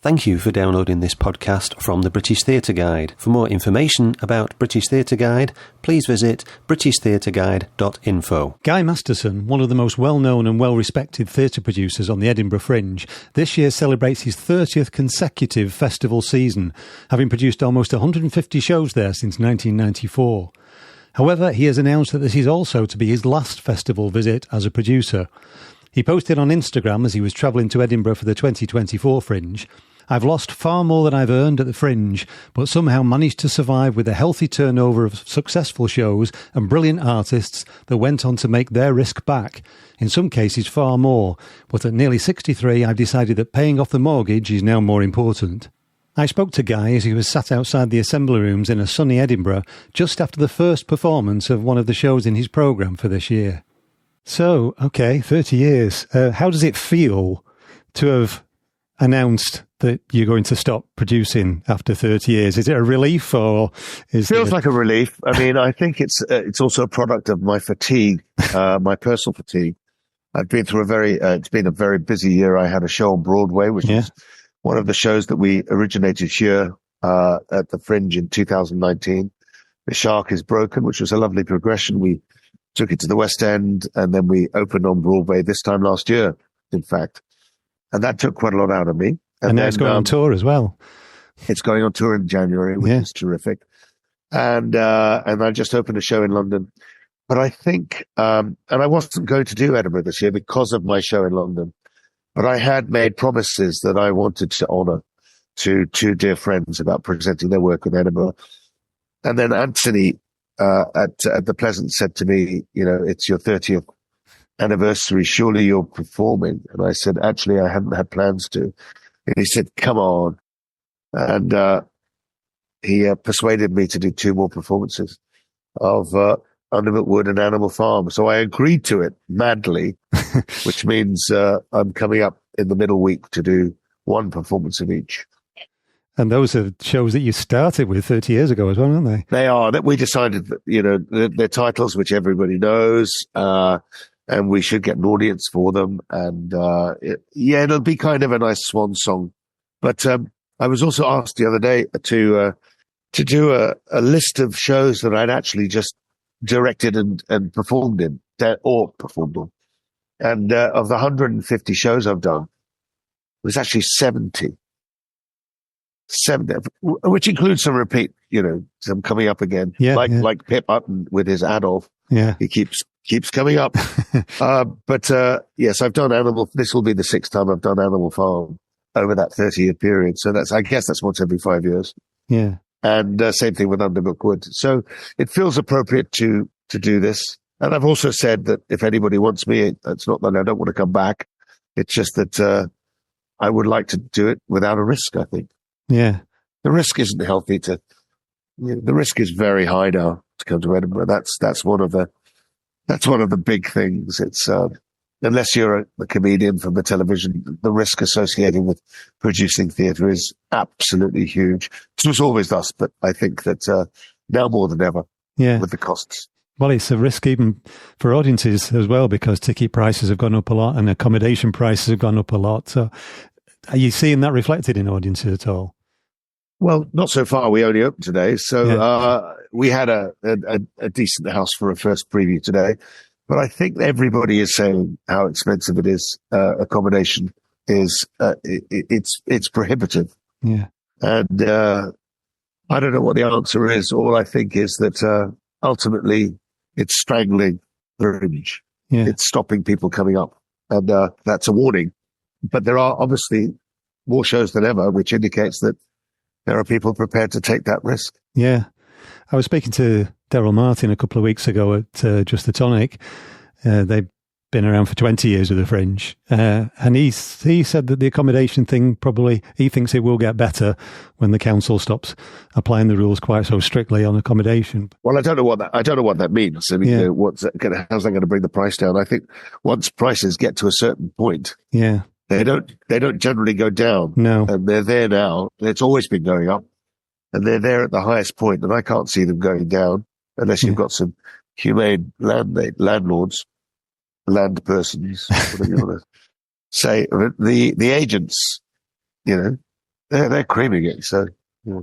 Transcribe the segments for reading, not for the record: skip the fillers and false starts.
Thank you for downloading this podcast from the British Theatre Guide. For more information about British Theatre Guide, please visit britishtheatreguide.info. Guy Masterson, one of the most well-known and well-respected theatre producers on the Edinburgh Fringe, this year celebrates his 30th consecutive festival season, having produced almost 150 shows there since 1994. However, he has announced that this is also to be his last festival visit as a producer. He posted on Instagram as he was travelling to Edinburgh for the 2024 Fringe, "I've lost far more than I've earned at the Fringe, but somehow managed to survive with a healthy turnover of successful shows and brilliant artists that went on to make their risk back, in some cases far more, but at nearly 63 I've decided that paying off the mortgage is now more important." I spoke to Guy as he was sat outside the assembly rooms in a sunny Edinburgh just after the first performance of one of the shows in his programme for this year. So, okay, 30 years. How does it feel to have announced that you're going to stop producing after 30 years? Is it a relief, or is it feels like a relief? I mean, I think it's also a product of my fatigue, my personal fatigue. I've been through it's been a very busy year. I had a show on Broadway, which is one of the shows that we originated here at the Fringe in 2019. The Shark is Broken, which was a lovely progression. We took it to the West End, and then we opened on Broadway this time last year, in fact. And that took quite a lot out of me. And now it's going on tour as well. It's going on tour in January, which is terrific. And I just opened a show in London. But I think, and I wasn't going to do Edinburgh this year because of my show in London, but I had made promises that I wanted to honour to two dear friends about presenting their work in Edinburgh. And then Anthony at the Pleasance said to me, it's your 30th anniversary, surely you're performing. And I said, actually, I hadn't had plans to. And he said, come on. And he persuaded me to do two more performances of Underwood Wood and Animal Farm. So I agreed to it madly, which means I'm coming up in the middle week to do one performance of each. And those are shows that you started with 30 years ago as well, aren't they? They are. We decided that, they're titles which everybody knows, and we should get an audience for them. And it'll be kind of a nice swan song. But I was also asked the other day to do a list of shows that I'd actually just directed and performed in, or performed on. And of the 150 shows I've done, it was actually 70, which includes some repeat, some coming up again, like Pip Hutton with his Adolf. Yeah, he keeps coming up. But yes, I've done this will be the 6th time I've done Animal Farm over that 30-year period. So I guess that's once every 5 years. Yeah. And same thing with Underwood Wood. So it feels appropriate to do this. And I've also said that if anybody wants me, it's not that I don't want to come back. It's just that I would like to do it without a risk, I think. Yeah. The risk isn't healthy the risk is very high now to come to Edinburgh. That's one of the big things. It's unless you're a comedian from the television, the risk associated with producing theatre is absolutely huge. This was always thus, but I think that now more than ever, with the costs. Well, it's a risk even for audiences as well, because ticket prices have gone up a lot and accommodation prices have gone up a lot. So are you seeing that reflected in audiences at all? Well, not so far. We only opened today. So we had a decent house for a first preview today. But I think everybody is saying how expensive it is. Accommodation is, it's prohibitive. Yeah. And I don't know what the answer is. All I think is that ultimately it's strangling the Fringe. Yeah. It's stopping people coming up. And that's a warning. But there are obviously more shows than ever, which indicates that there are people prepared to take that risk. Yeah. I was speaking to Daryl Martin a couple of weeks ago at Just the Tonic. They've been around for 20 years with the Fringe. And he said that the accommodation thing he thinks it will get better when the council stops applying the rules quite so strictly on accommodation. Well, I don't know what that means. I mean, how's that going to bring the price down? I think once prices get to a certain point, they don't generally go down. No. And they're there now. It's always been going up. And they're there at the highest point, and I can't see them going down unless you've got some humane landlords, land persons, whatever you want to say. The agents, they're creaming it. So, yeah.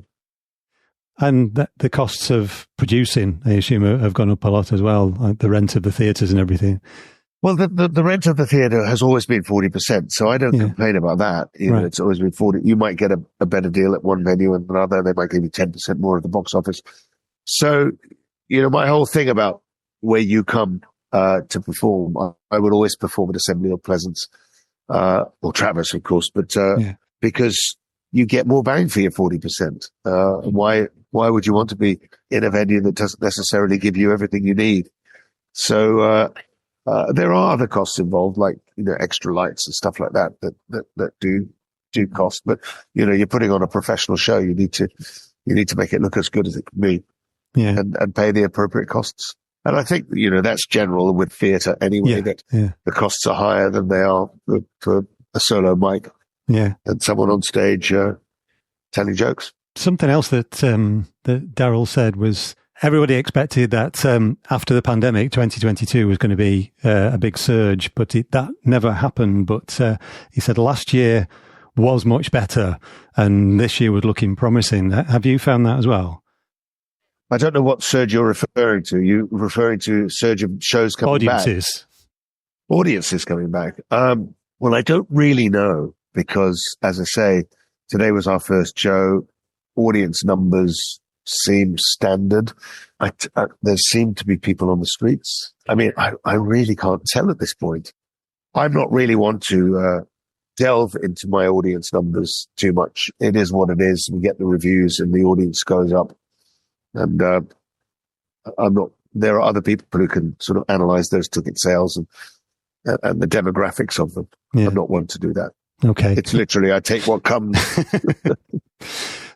And the costs of producing, I assume, have gone up a lot as well, like the rent of the theatres and everything. Well, the rent of the theatre has always been 40%, so I don't complain about that. It's always been 40. You might get a better deal at one venue and another. They might give you 10% more at the box office. So, my whole thing about where you come to perform, I would always perform at Assembly or Pleasance, or Travis, of course, but because you get more bang for your 40%. Why would you want to be in a venue that doesn't necessarily give you everything you need? So, there are other costs involved, like, extra lights and stuff like that do cost. But, you're putting on a professional show. You need to make it look as good as it can be, and pay the appropriate costs. And I think, that's general with theatre anyway, that the costs are higher than they are for a solo mic. Yeah. And someone on stage, telling jokes. Something else that Daryl said was, everybody expected that after the pandemic, 2022 was going to be a big surge, but that never happened. But he said last year was much better, and this year was looking promising. Have you found that as well? I don't know what surge you're referring to. You referring to surge of shows coming back? Audiences coming back. Well, I don't really know, because, as I say, today was our first show. Audience numbers seem standard. There seem to be people on the streets. I mean, I really can't tell at this point. I'm not really want to delve into my audience numbers too much. It is what it is. We get the reviews and the audience goes up. And there are other people who can sort of analyze those ticket sales and the demographics of them. I'm not one to do that. Okay. It's literally, I take what comes.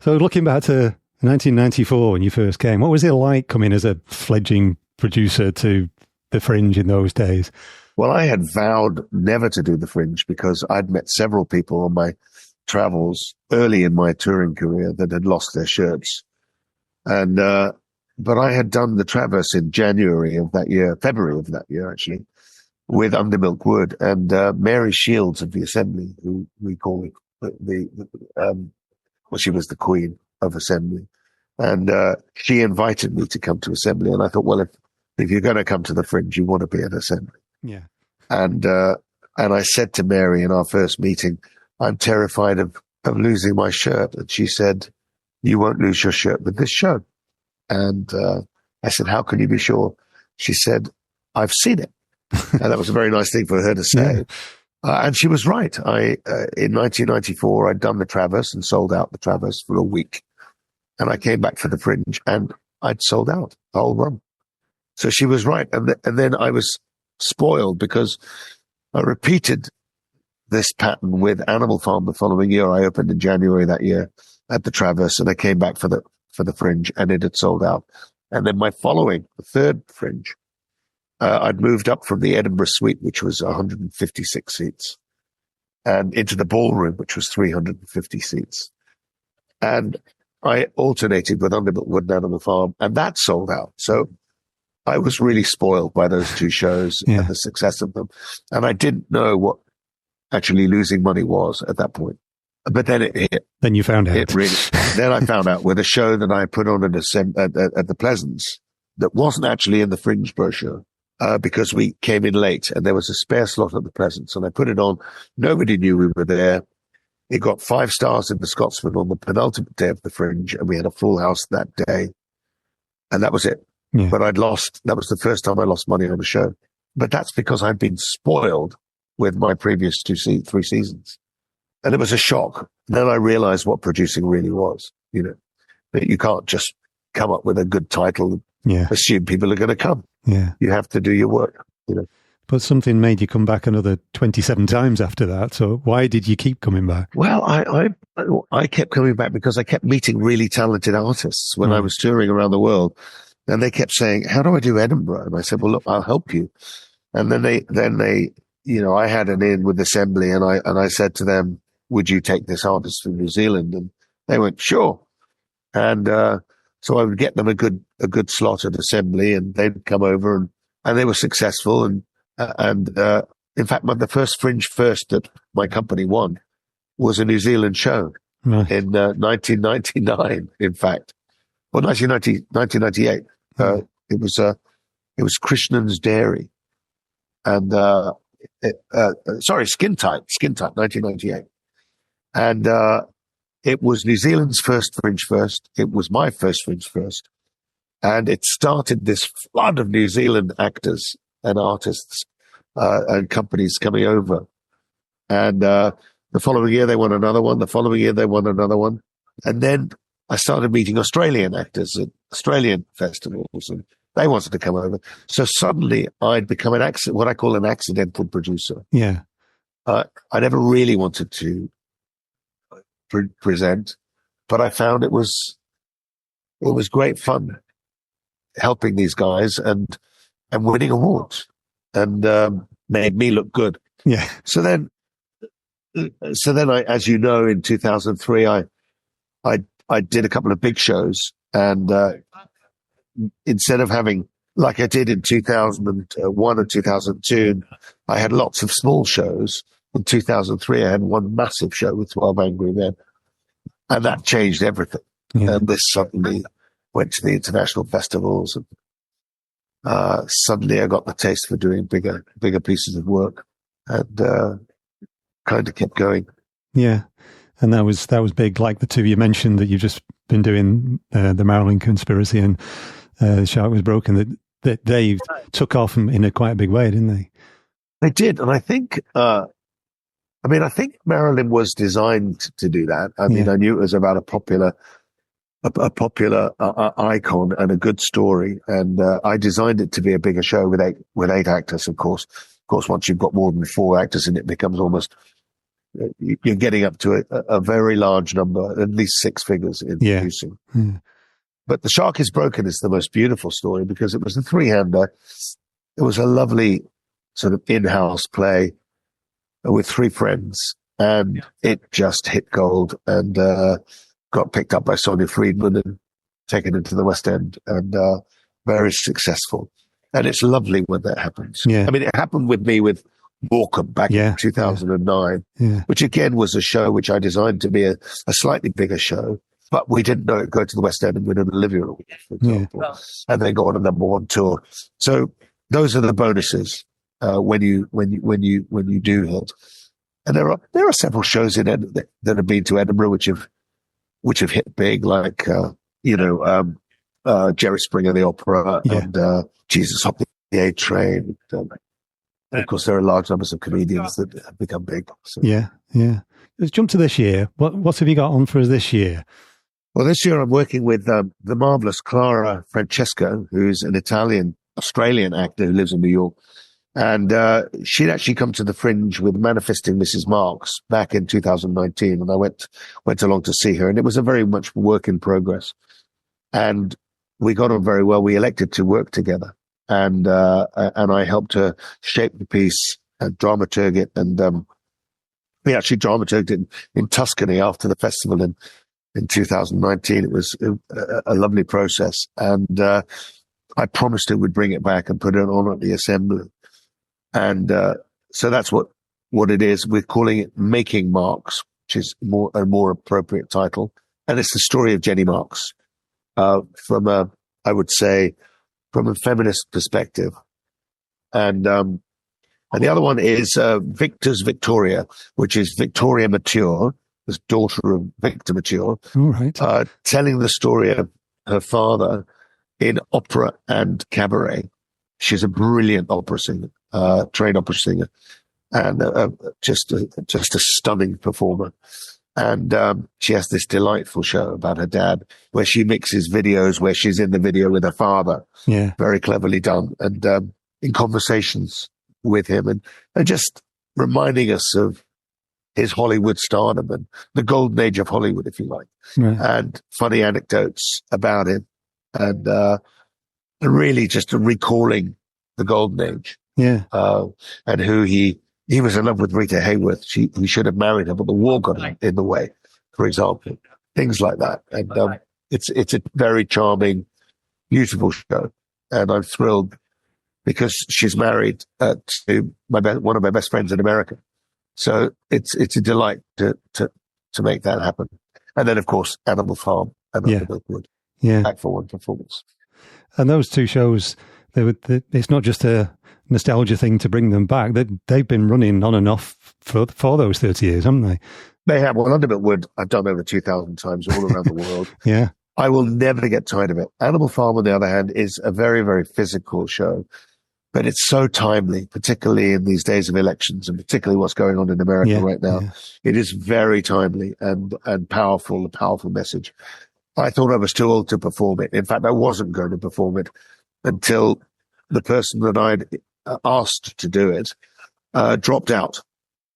So looking back to 1994, when you first came, what was it like coming as a fledgling producer to the Fringe in those days? Well, I had vowed never to do the Fringe because I'd met several people on my travels early in my touring career that had lost their shirts. And, but I had done the Traverse in February of that year, actually, with Undermilk Wood, and Mary Shields of the Assembly, who we call she was the Queen of Assembly. And she invited me to come to Assembly. And I thought, well, if you're going to come to the Fringe, you want to be at Assembly. Yeah. And I said to Mary in our first meeting, I'm terrified of losing my shirt. And she said, you won't lose your shirt with this show. And I said, how can you be sure? She said, I've seen it. And that was a very nice thing for her to say. Yeah. And she was right. In 1994, I'd done the Traverse and sold out the Traverse for a week. And I came back for the Fringe and I'd sold out the whole run. So she was right. And then I was spoiled because I repeated this pattern with Animal Farm the following year. I opened in January that year at the Traverse, and I came back for the Fringe, and it had sold out. And then the third Fringe, I'd moved up from the Edinburgh Suite, which was 156 seats, and into the Ballroom, which was 350 seats. And I alternated with Undermilk Wood and Animal Farm, and that sold out. So I was really spoiled by those two shows and the success of them. And I didn't know what actually losing money was at that point. But then it hit. Then you found out. Then I found out with a show that I put on at the Pleasance that wasn't actually in the Fringe brochure, because we came in late and there was a spare slot at the Pleasance, and I put it on. Nobody knew we were there. It got 5 stars in the Scotsman on the penultimate day of the Fringe, and we had a full house that day. And that was it. Yeah. But that was the first time I lost money on a show. But that's because I'd been spoiled with my previous 3 seasons. And it was a shock. Then I realized what producing really was, that you can't just come up with a good title and assume people are going to come. Yeah. You have to do your work, But something made you come back another 27 times after that. So why did you keep coming back? Well, I kept coming back because I kept meeting really talented artists when I was touring around the world. And they kept saying, how do I do Edinburgh? And I said, well, look, I'll help you. And then they, I had an in with Assembly, and I said to them, would you take this artist from New Zealand? And they went, sure. And, so I would get them a good slot at Assembly, and they'd come over and they were successful. And in fact, the first Fringe first that my company won was a New Zealand show. right. in 1999, in fact, or 1998. It was Krishnan's Dairy, and Skin Tight, 1998, and it was New Zealand's first Fringe first. It was my first Fringe first, and it started this flood of New Zealand actors and artists and companies coming over, and the following year they won another one. The following year they won another one, and then I started meeting Australian actors at Australian festivals, and they wanted to come over. So suddenly I'd become what I call an accidental producer. Yeah. I never really wanted to present, but I found it was great fun helping these guys and winning awards, and made me look good. Yeah. So then I, as you know, in 2003, I did a couple of big shows, and instead of having, like I did in 2001 and 2002, I had lots of small shows. In 2003, I had one massive show with 12 Angry Men, and that changed everything. Yeah. And this suddenly went to the international festivals, and suddenly I got the taste for doing bigger pieces of work, and kind of kept going. Yeah. And that was big, like the two you mentioned that you've just been doing, the Marilyn Conspiracy and The Shark Was Broken, that they took off in a quite a big way, didn't they? They did, and I think, I think Marilyn was designed to do that. I mean, I knew it was about a popular icon and a good story, and I designed it to be a bigger show with eight actors. Of course, once you've got more than 4 actors in it, becomes almost, you're getting up to a very large number, at least 6 figures in producing. Yeah. But The Shark Is Broken is the most beautiful story because it was a 3-hander. It was a lovely sort of in-house play with 3 friends, and it just hit gold and got picked up by Sonia Friedman and taken into the West End, and very successful. And it's lovely when that happens. Yeah. I mean, it happened with me with Morecambe back in 2009, which again was a show which I designed to be a slightly bigger show, but we didn't know it'd go to the West End and win an Olivia Award, for example, and then go on a #1 tour. So those are the bonuses when you do hit. And there are several shows in that have been to Edinburgh which have hit big, like Jerry Springer the Opera and Jesus Hop the A Train. And of course, there are large numbers of comedians that have become big. So. Yeah. Let's jump to this year. What have you got on for us this year? Well, this year I'm working with the marvelous Clara Francesco, who's an Australian actor who lives in New York. And she'd actually come to the Fringe with Manifesting Mrs. Marx back in 2019. And I went along to see her. And it was a very much work in progress. And we got on very well. We elected to work together. And I helped her shape the piece and dramaturg it. And we actually dramaturged it in Tuscany after the festival in 2019. It was a lovely process. And I promised her we'd bring it back and put it on at the Assembly. And so that's what it is. We're calling it Making Marx, which is a more appropriate title. And it's the story of Jenny Marx from a feminist perspective. And the other one is Victor's Victoria, which is Victoria Mature, the daughter of Victor Mature, telling the story of her father in opera and cabaret. She's a brilliant opera singer, trained opera singer, and just a stunning performer. And she has this delightful show about her dad, where she mixes videos where she's in the video with her father. Yeah, very cleverly done, and in conversations with him, and just reminding us of his Hollywood stardom and the golden age of Hollywood, if you like, and funny anecdotes about him, and really just recalling the golden age. Yeah, and who he was in love with Rita Hayworth. He should have married her, but the war got in the way, for example. Things like that. And it's a very charming, beautiful show. And I'm thrilled because she's married to one of my best friends in America. So it's a delight to make that happen. And then, of course, Animal Farm and Undermilk Wood. Yeah. Back for one performance. And those two shows, it's not just a nostalgia thing to bring them back. They've been running on and off for those 30 years, haven't they? They have. Well, Undermilk Wood, I've done over 2,000 times all around the world. Yeah. I will never get tired of it. Animal Farm, on the other hand, is a very, very physical show, but it's so timely, particularly in these days of elections and particularly what's going on in America right now. Yeah. It is very timely and powerful, a powerful message. I thought I was too old to perform it. In fact, I wasn't going to perform it until the person that I'd asked to do it dropped out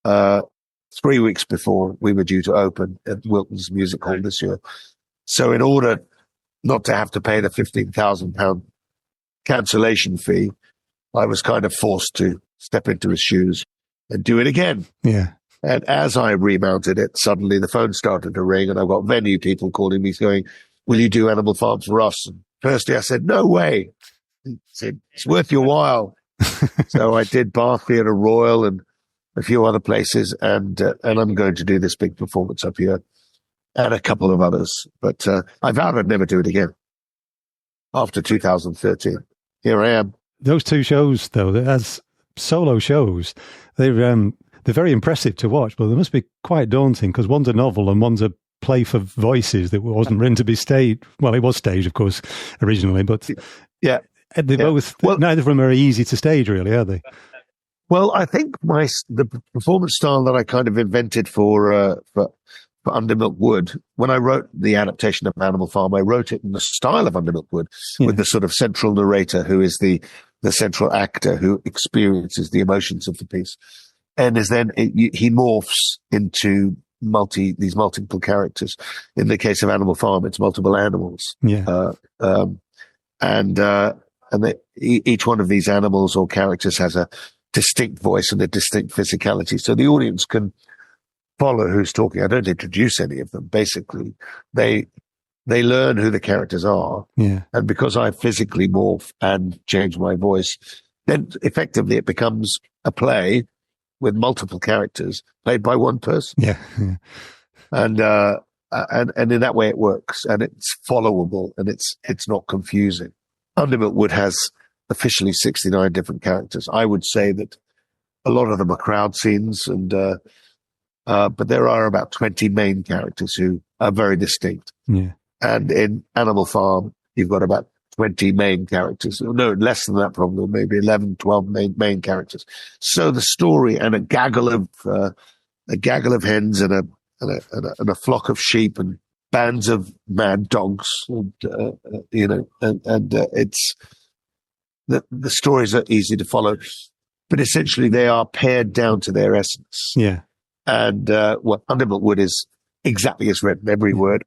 3 weeks before we were due to open at Wilton's Music Hall this year. So in order not to have to pay the £15,000 cancellation fee, I was kind of forced to step into his shoes and do it again. Yeah. And as I remounted it, suddenly the phone started to ring and I've got venue people calling me going, will you do Animal Farm for us? And firstly, I said, no way. He said, it's worth your while. So I did Bath Theatre Royal and a few other places. And I'm going to do this big performance up here and a couple of others. But I vowed I'd never do it again after 2013. Here I am. Those two shows, though, as solo shows, they're very impressive to watch, but they must be quite daunting because one's a novel and one's a play for voices that wasn't written to be staged. Well, it was staged, of course, originally, but both, neither of them are easy to stage, really, are they? Well, I think the performance style that I kind of invented for Undermilk Wood, when I wrote the adaptation of Animal Farm, I wrote it in the style of Undermilk Wood with the sort of central narrator who is the central actor who experiences the emotions of the piece. And he morphs into these multiple characters. In the case of Animal Farm, it's multiple animals. Yeah. Each one of these animals or characters has a distinct voice and a distinct physicality. So the audience can follow who's talking. I don't introduce any of them. Basically, they learn who the characters are. Yeah. And because I physically morph and change my voice, then effectively it becomes a play with multiple characters played by one person. Yeah. And in that way it works and it's followable and it's not confusing. Undermilk Wood has officially 69 different characters. I would say that a lot of them are crowd scenes but there are about 20 main characters who are very distinct. Yeah. And in Animal Farm, you've got about 20 main characters. No, less than that probably, maybe 11, 12 main characters. So the story and a gaggle of hens and a flock of sheep and bands of mad dogs, it's the stories are easy to follow, but essentially they are pared down to their essence. Yeah. And Undermilk Wood is exactly as written, every word.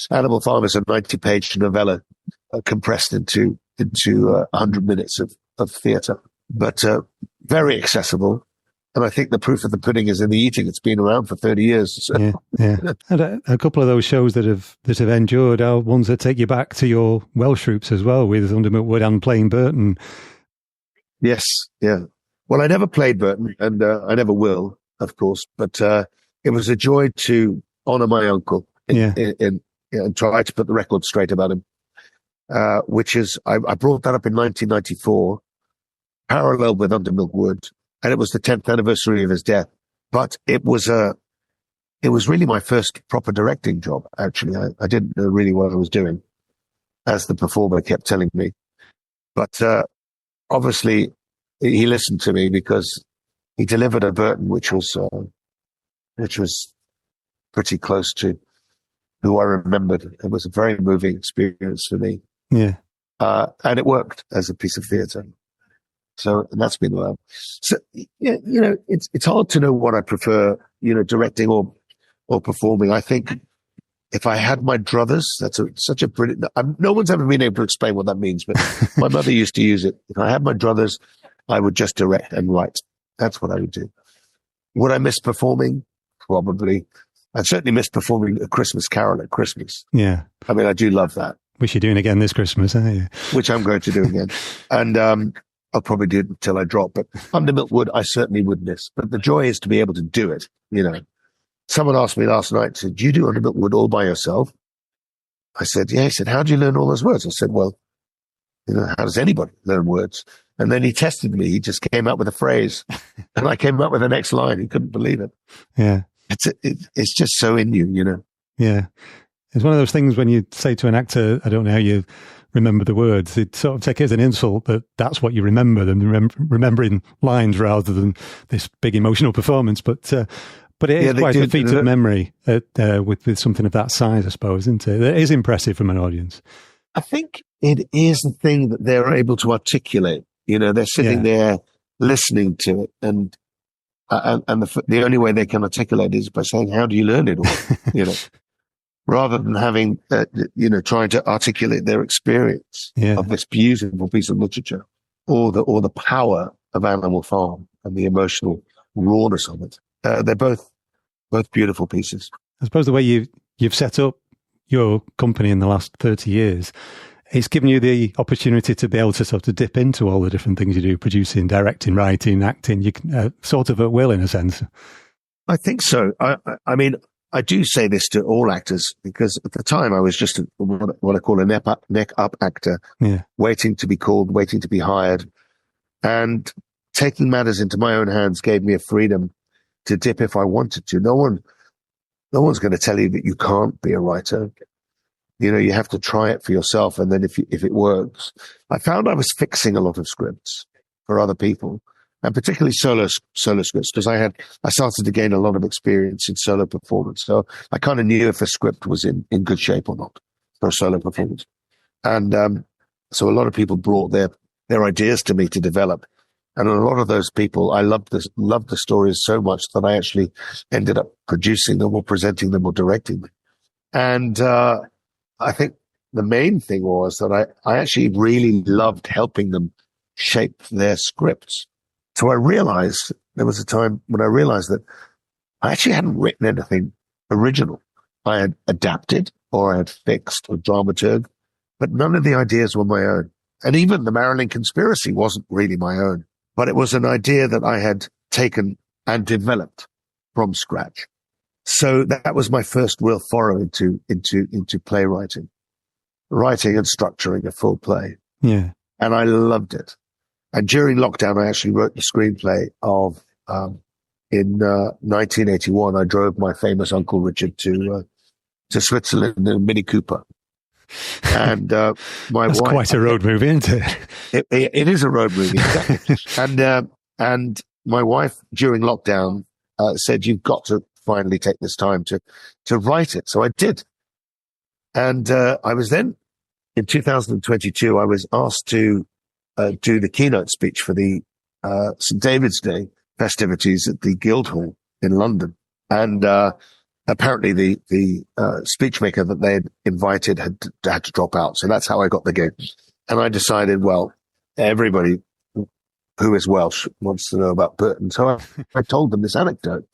Animal Farm is a 90-page novella compressed into 100 minutes of theatre, but very accessible. And I think the proof of the pudding is in the eating. It's been around for 30 years. So. Yeah. And a couple of those shows that have endured are ones that take you back to your Welsh roots as well, with Undermilk Wood and playing Burton. Yes, yeah. Well, I never played Burton, and I never will, of course. But it was a joy to honour my uncle and try to put the record straight about him. Which is, I brought that up in 1994, parallel with Undermilk Wood. And it was the 10th anniversary of his death. But it was really my first proper directing job, actually. I didn't know really what I was doing, as the performer kept telling me. But obviously, he listened to me because he delivered a Burton, which was pretty close to who I remembered. It was a very moving experience for me. Yeah. And it worked as a piece of theatre. So, and that's been well. So, it's hard to know what I prefer, directing or performing. I think if I had my druthers, that's such a brilliant, no one's ever been able to explain what that means, but my mother used to use it. If I had my druthers, I would just direct and write. That's what I would do. Would I miss performing? Probably. I certainly miss performing A Christmas Carol at Christmas. Yeah. I mean, I do love that. Which you're doing again this Christmas, aren't you? Which I'm going to do again. And, I'll probably do it until I drop, but Undermilk Wood, I certainly would miss. But the joy is to be able to do it, someone asked me last night, said, "Do you do Under Milk Wood all by yourself?" I said, "Yeah." He said, "How do you learn all those words?" I said, "Well, how does anybody learn words?" And then he tested me. He just came up with a phrase, and I came up with the next line. He couldn't believe it. Yeah. It's just so in you, Yeah. It's one of those things when you say to an actor, "I don't know how you remember the words," it sort of take it as an insult, but that's what you remember, them remembering lines rather than this big emotional performance. But it is quite a feat of memory with something of that size, I suppose, isn't it? It is impressive from an audience. I think it is the thing that they're able to articulate. They're sitting there listening to it, and the only way they can articulate is by saying, "How do you learn it all?" Rather than having, trying to articulate their experience of this beautiful piece of literature, or the power of Animal Farm and the emotional rawness of it. They're both beautiful pieces. I suppose the way you've set up your company in the last 30 years, it's given you the opportunity to be able to sort of dip into all the different things you do, producing, directing, writing, acting. You can sort of at will, in a sense. I think so. I mean, I do say this to all actors, because at the time I was just what I call a neck up actor, waiting to be called, waiting to be hired, and taking matters into my own hands gave me a freedom to dip if I wanted to. No one's going to tell you that you can't be a writer. You have to try it for yourself, and then if it works. I found I was fixing a lot of scripts for other people, and particularly solo scripts, because I started to gain a lot of experience in solo performance. So I kind of knew if a script was in good shape or not for a solo performance. And so a lot of people brought their ideas to me to develop. And a lot of those people, I loved the stories so much that I actually ended up producing them or presenting them or directing them. And I think the main thing was that I actually really loved helping them shape their scripts. So there was a time when I realized that I actually hadn't written anything original. I had adapted, or I had fixed or dramaturg, but none of the ideas were my own. And even the Marilyn conspiracy wasn't really my own, but it was an idea that I had taken and developed from scratch. So that was my first real foray into playwriting, writing and structuring a full play. Yeah. And I loved it. And during lockdown, I actually wrote the screenplay of, in 1981, I drove my famous Uncle Richard to Switzerland in a Mini Cooper. And That's wife, quite a road movie, isn't it? It is a road movie, exactly. And my wife, during lockdown, said, "You've got to finally take this time to write it." So I did. And I was then, in 2022, I was asked to do the keynote speech for the St. David's Day festivities at the Guildhall in London. And apparently the speechmaker that they had invited had to drop out. So that's how I got the gig. And I decided, well, everybody who is Welsh wants to know about Burton. So I told them this anecdote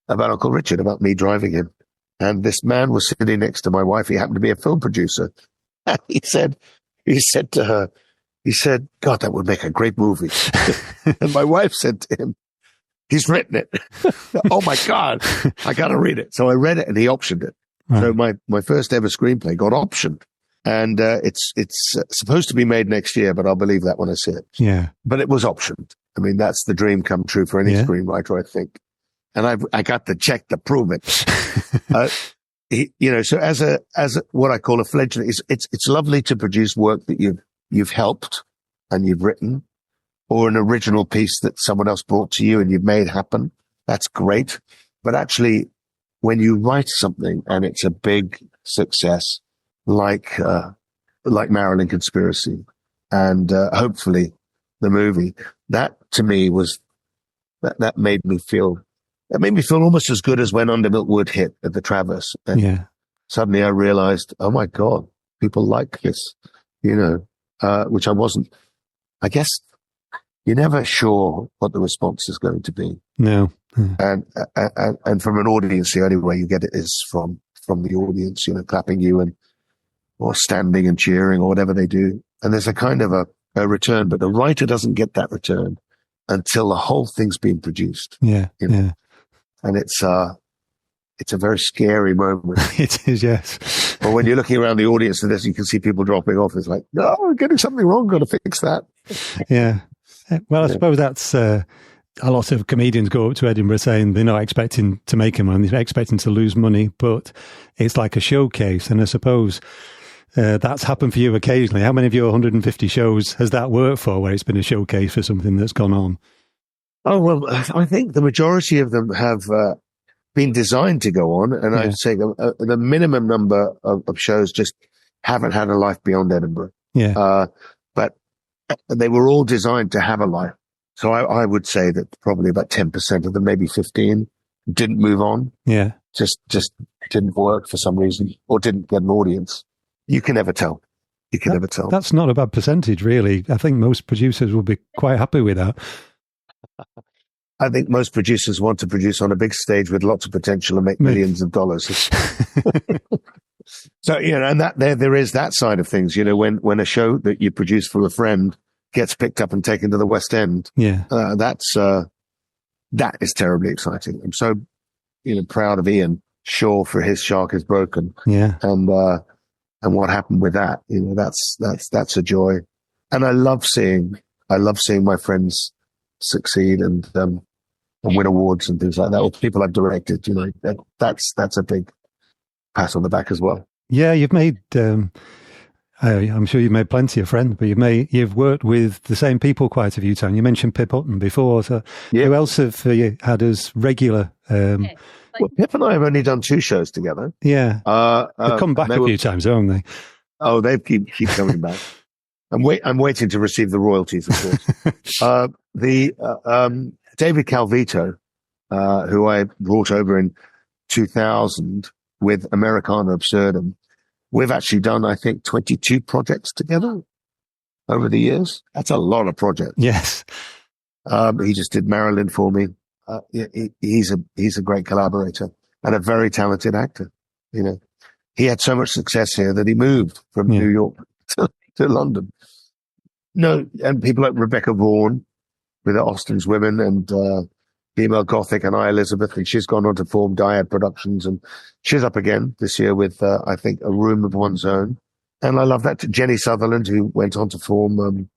about Uncle Richard, about me driving him. And this man was sitting next to my wife. He happened to be a film producer. And he said to her, "God, that would make a great movie." And my wife said to him, "He's written it." Oh my God, I got to read it. So I read it and he optioned it. Right. So my first ever screenplay got optioned, and it's supposed to be made next year, but I'll believe that when I see it. Yeah. But it was optioned. I mean, that's the dream come true for any screenwriter, I think. And I got the check to prove it. So as a what I call a fledgling, it's lovely to produce work that you've helped and you've written, or an original piece that someone else brought to you and you've made happen. That's great. But actually, when you write something and it's a big success, like Marilyn Conspiracy and hopefully the movie, that to me was that made me feel almost as good as when Under Milk Wood hit at the Traverse. And suddenly I realized, oh my God, people like this, which I wasn't. I guess you're never sure what the response is going to be. No. And from an audience, the only way you get it is from the audience, clapping you or standing and cheering or whatever they do. And there's a kind of a return, but the writer doesn't get that return until the whole thing's been produced. Yeah. And it's, it's a very scary moment. It is, yes. But when you're looking around the audience and this, you can see people dropping off. It's like, no, we're getting something wrong. Got to fix that. Yeah. Well, I suppose that's a lot of comedians go up to Edinburgh saying they're not expecting to make money, they're expecting to lose money, but it's like a showcase. And I suppose that's happened for you occasionally. How many of your 150 shows has that worked for, where it's been a showcase for something that's gone on? Oh, well, I think the majority of them have been designed to go on. And I'd say the minimum number of shows just haven't had a life beyond Edinburgh. Yeah. But they were all designed to have a life. So I would say that probably about 10% of them, maybe 15, didn't move on. Yeah. Just didn't work for some reason, or didn't get an audience. You can never tell. You can never tell. That's not a bad percentage, really. I think most producers will be quite happy with that. I think most producers want to produce on a big stage with lots of potential and make millions of dollars. So, and that there is that side of things. When a show that you produce for a friend gets picked up and taken to the West End, that is terribly exciting. I'm so proud of Ian Shaw for his Shark is Broken. Yeah. And what happened with that, that's a joy. And I love seeing my friends succeed and win awards and things like that, or people I've directed. That's a big pat on the back as well. Yeah, you've made. I'm sure you've made plenty of friends, but you've worked with the same people quite a few times. You mentioned Pip Hutton before. So who else have you had as regular? Well, Pip and I have only done 2 shows together. Yeah, they've come back a few times, haven't they? Oh, they keep coming back. I'm waiting to receive the royalties, of course. David Calvito, who I brought over in 2000 with Americana Absurdum. We've actually done, I think, 22 projects together over the years. That's a lot of projects. Yes. He just did Marilyn for me. He's a great collaborator and a very talented actor. He had so much success here that he moved from New York to London. No, and people like Rebecca Vaughan with Austin's Women and Female Gothic and I, Elizabeth, and she's gone on to form Dyad Productions, and she's up again this year with, I think, A Room of One's Own. And I love that. Jenny Sutherland, who went on to form,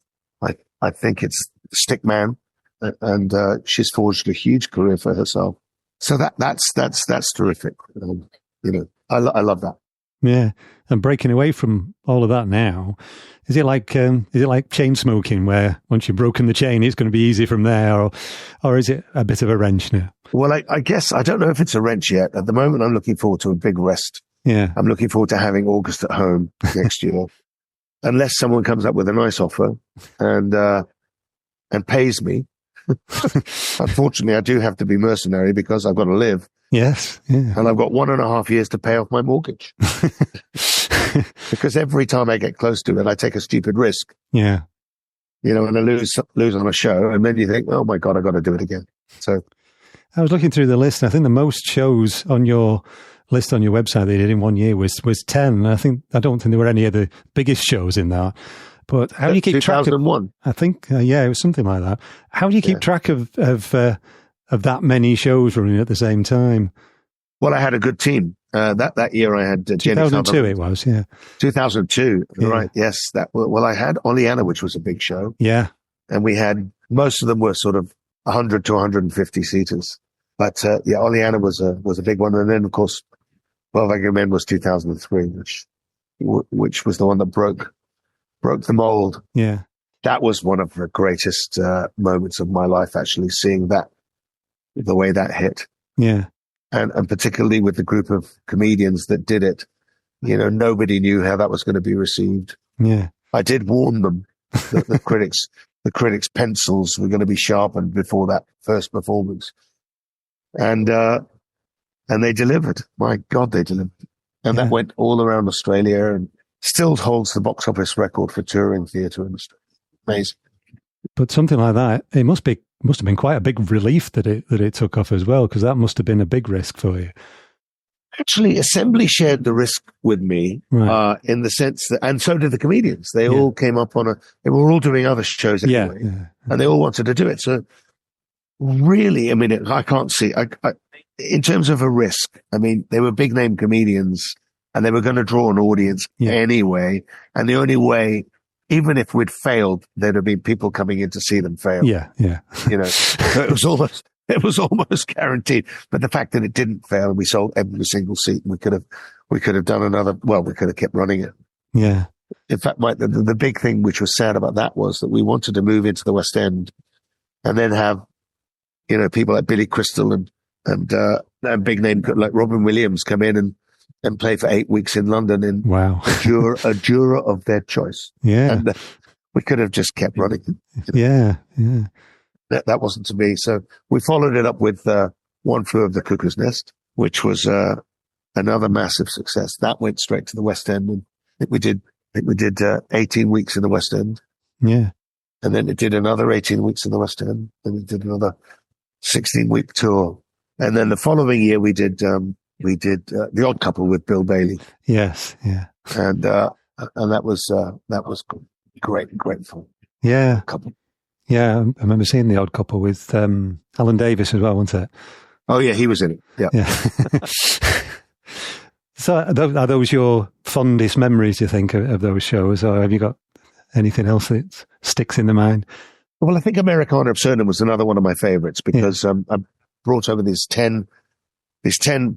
I think it's Stickman, and she's forged a huge career for herself. So that's terrific. I love that. Yeah, and breaking away from all of that now, is it like chain smoking, where once you've broken the chain, it's going to be easy from there, or is it a bit of a wrench now? Well, I guess I don't know if it's a wrench yet. At the moment, I'm looking forward to a big rest. Yeah, I'm looking forward to having August at home next year, unless someone comes up with a nice offer and pays me. Unfortunately, I do have to be mercenary because I've got to live. Yes. Yeah. And I've got 1.5 years to pay off my mortgage. Because every time I get close to it, I take a stupid risk. Yeah. And I lose on a show, and then you think, oh my God, I've got to do it again. So I was looking through the list, and I think the most shows on your list on your website they did in 1 year was 10. I don't think there were any of the biggest shows in that. But how do you keep track of 2001? I think, it was something like that. How do you keep track of that many shows running at the same time? Well, I had a good team. That year I had 2002 it was, yeah. 2002, right, yes. I had Oleanna, which was a big show. Yeah. And we had, most of them were sort of 100 to 150 seaters. But Oleanna was a big one. And then, of course, 12 Angry Men was 2003, which was the one that broke the mold. Yeah. That was one of the greatest moments of my life, actually, seeing that, the way that hit. Yeah. And particularly with the group of comedians that did it, nobody knew how that was going to be received. Yeah. I did warn them that the critics' pencils were going to be sharpened before that first performance. And they delivered. My God, they delivered. And that went all around Australia and still holds the box office record for touring theatre industry. Amazing. But something like that, it must have been quite a big relief that it took off as well, because that must have been a big risk for you. Actually, Assembly shared the risk with me, right. In the sense that, and so did the comedians. They all came up they were all doing other shows anyway, and they all wanted to do it. So really, I mean, I can't see, in terms of a risk, I mean, they were big name comedians and they were going to draw an audience anyway. And the only way, even if we'd failed, there'd have been people coming in to see them fail. Yeah. So it was almost guaranteed. But the fact that it didn't fail and we sold every single seat, we could have done another, well, we could have kept running it. Yeah. In fact, the big thing which was sad about that was that we wanted to move into the West End and then have, people like Billy Crystal and big name like Robin Williams come in and play for 8 weeks in London in a juror of their choice. Yeah. And we could have just kept running. Yeah. That wasn't to be. So we followed it up with One Flew Over the Cuckoo's Nest, which was another massive success. That went straight to the West End. And I think we did 18 weeks in the West End. Yeah. And then it did another 18 weeks in the West End. And we did another 16-week tour. And then the following year we did The Odd Couple with Bill Bailey. Yes. Yeah. And that was great fun. Yeah. Couple. Yeah. I remember seeing The Odd Couple with Alan Davis as well, wasn't it? Oh yeah, he was in it. Yeah. So are those your fondest memories, you think, of those shows, or have you got anything else that sticks in the mind? Well, I think Americana Absurdum was another one of my favorites because I brought over these 10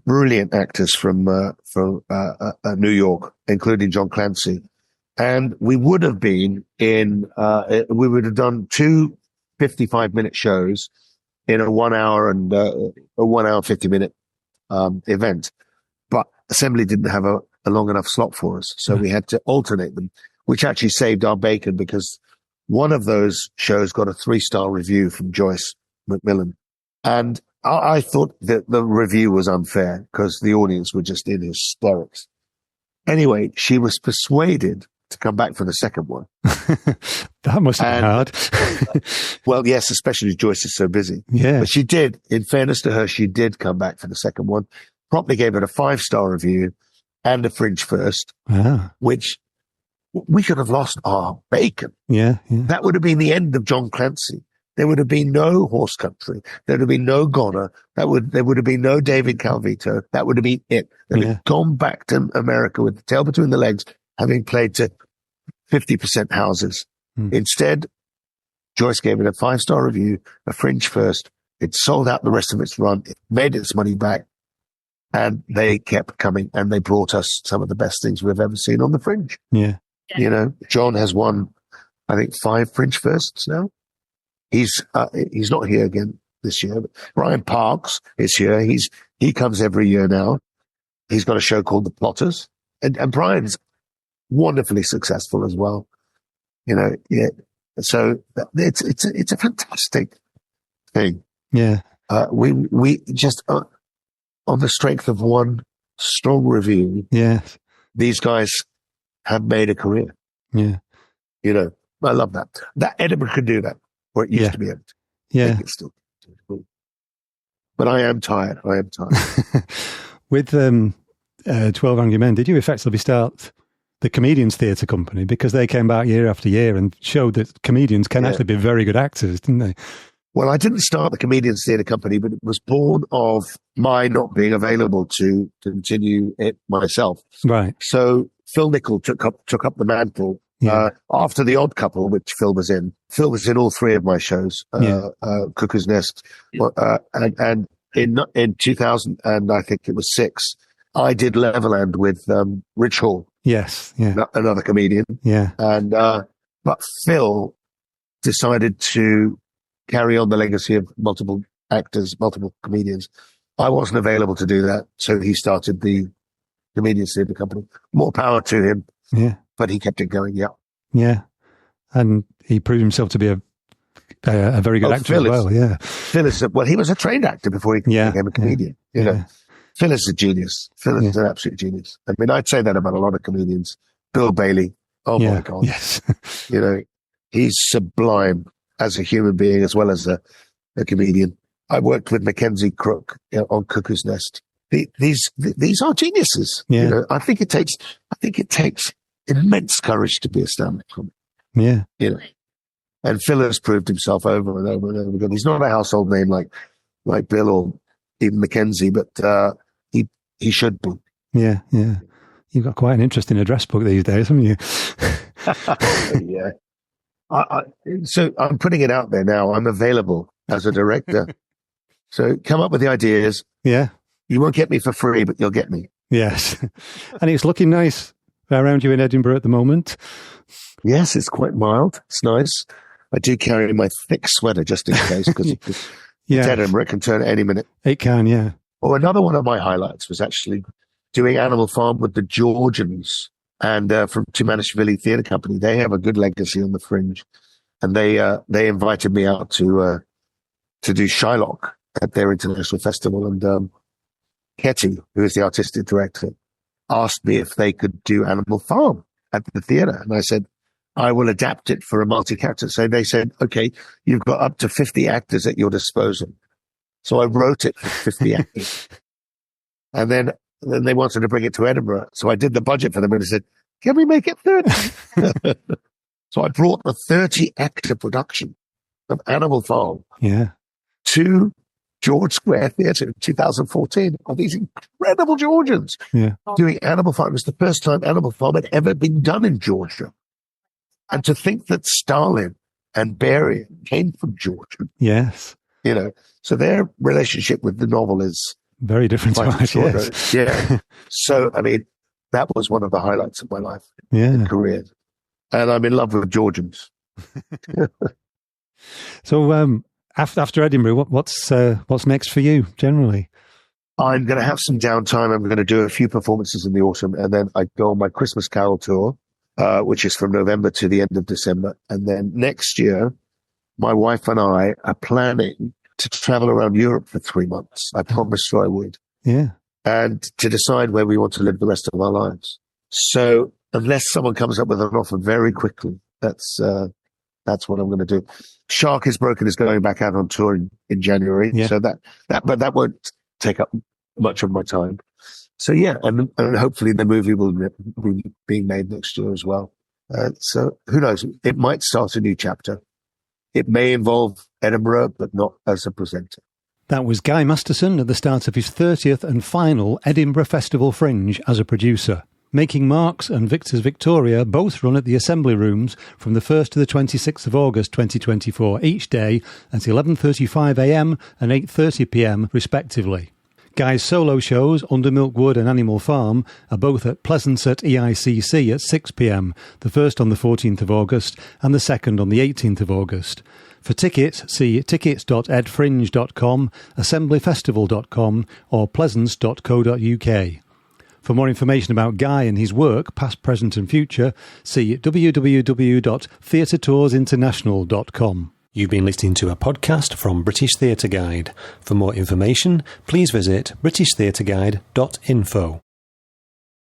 brilliant actors from New York, including John Clancy. And we would have been we would have done 2 55-minute shows in a 1 hour and a 1 hour 50-minute event. But Assembly didn't have a long enough slot for us. So we had to alternate them, which actually saved our bacon because one of those shows got a 3-star review from Joyce McMillan. And I thought that the review was unfair because the audience were just in hysterics. Anyway, she was persuaded to come back for the second one. That must have been hard. Well, yes, especially Joyce is so busy. Yeah. But she did, in fairness to her, she did come back for the second one, promptly gave it a 5-star review and a Fringe first, which we could have lost our bacon. Yeah. That would have been the end of John Clancy. There would have been no Horse Country. There would have been no Goner. There would have been no David Calvito. That would have been it. They'd have gone back to America with the tail between the legs, having played to 50% houses. Instead, Joyce gave it a 5-star review, a Fringe first. It sold out the rest of its run. It made its money back. And they kept coming and they brought us some of the best things we've ever seen on the Fringe. Yeah. John has won, I think, 5 Fringe firsts now. He's not here again this year, but Brian Parks is here. He comes every year now. He's got a show called The Plotters, and Brian's wonderfully successful as well. So it's a fantastic thing. Yeah. We just on the strength of one strong review. Yeah. These guys have made a career. Yeah. I love that. That Edinburgh could do that. Or it used to be able to. Yeah. I think it's still cool. But I am tired. With 12 Angry Men, did you effectively start the Comedians Theatre Company? Because they came back year after year and showed that comedians can actually be very good actors, didn't they? Well, I didn't start the Comedians Theatre Company, but it was born of my not being available to continue it myself. Right. So Phil Nichol took up the mantle. After The Odd Couple, which Phil was in all 3 of my shows, Cuckoo's Nest, and in 2000, and I think it was 6, I did Leveland with Rich Hall. Yes, another comedian. Yeah, and but Phil decided to carry on the legacy of multiple actors, multiple comedians. I wasn't available to do that, so he started the Comedians Theatre Company. More power to him. Yeah. But he kept it going, Yeah. And he proved himself to be a very good actor as well, yeah. Phil is he was a trained actor before he became a comedian, you know. Phil is a genius. Phil is an absolute genius. I mean, I'd say that about a lot of comedians. Bill Bailey, my God. Yes. He's sublime as a human being as well as a comedian. I worked with Mackenzie Crook on Cuckoo's Nest. These are geniuses. Yeah. I think it takes immense courage to be a stand-up comic. Yeah. And Phil has proved himself over and over and over again. He's not a household name like Bill or even Mackenzie, but he should be. Yeah. You've got quite an interesting address book these days, haven't you? Yeah. So I'm putting it out there now. I'm available as a director. So come up with the ideas. Yeah. You won't get me for free, but you'll get me. Yes. And it's looking nice around you in Edinburgh at the moment. Yes, it's quite mild. It's nice. I do carry my thick sweater just in case, because Edinburgh can turn at any minute. It can, yeah. Well, another one of my highlights was actually doing Animal Farm with the Georgians, and from Timanishvili Theatre Company. They have a good legacy on the Fringe, and they invited me out to do Shylock at their international festival. And Ketty, who is the artistic director, asked me if they could do Animal Farm at the theatre, and I said I will adapt it for a multi-character. So they said, okay, you've got up to 50 actors at your disposal. So I wrote it for 50 actors, and then they wanted to bring it to Edinburgh. So I did the budget for them and I said, can we make it 30? So I brought the 30-actor production of Animal Farm to George Square Theatre in 2014 of these incredible Georgians doing Animal Farm. It was the first time Animal Farm had ever been done in Georgia. And to think that Stalin and Beria came from Georgia. Yes. So their relationship with the novel is very different to ours, yes. Yeah. So, I mean, that was one of the highlights of my life and career. And I'm in love with Georgians. So, after Edinburgh, what's next for you generally? I'm going to have some downtime. I'm going to do a few performances in the autumn, and then I go on my Christmas Carol tour, which is from November to the end of December. And then next year, my wife and I are planning to travel around Europe for 3 months. I promised her I would. Yeah. And to decide where we want to live the rest of our lives. So unless someone comes up with an offer very quickly, that's what I'm going to do. Shark is Broken is going back out on tour in January. Yeah. So but that won't take up much of my time. So yeah, and hopefully the movie will be being made next year as well. So who knows? It might start a new chapter. It may involve Edinburgh, but not as a presenter. That was Guy Masterson at the start of his 30th and final Edinburgh Festival Fringe as a producer. Making Marx and Victor's Victoria both run at the Assembly Rooms from the 1st to the 26th of August 2024, each day at 11:35am and 8:30pm respectively. Guy's solo shows, Under Milkwood and Animal Farm, are both at Pleasance at EICC at 6pm, the first on the 14th of August and the second on the 18th of August. For tickets, see tickets.edfringe.com, assemblyfestival.com or pleasance.co.uk. For more information about Guy and his work, past, present and future, see www.theatretoursinternational.com. You've been listening to a podcast from British Theatre Guide. For more information, please visit britishtheatreguide.info.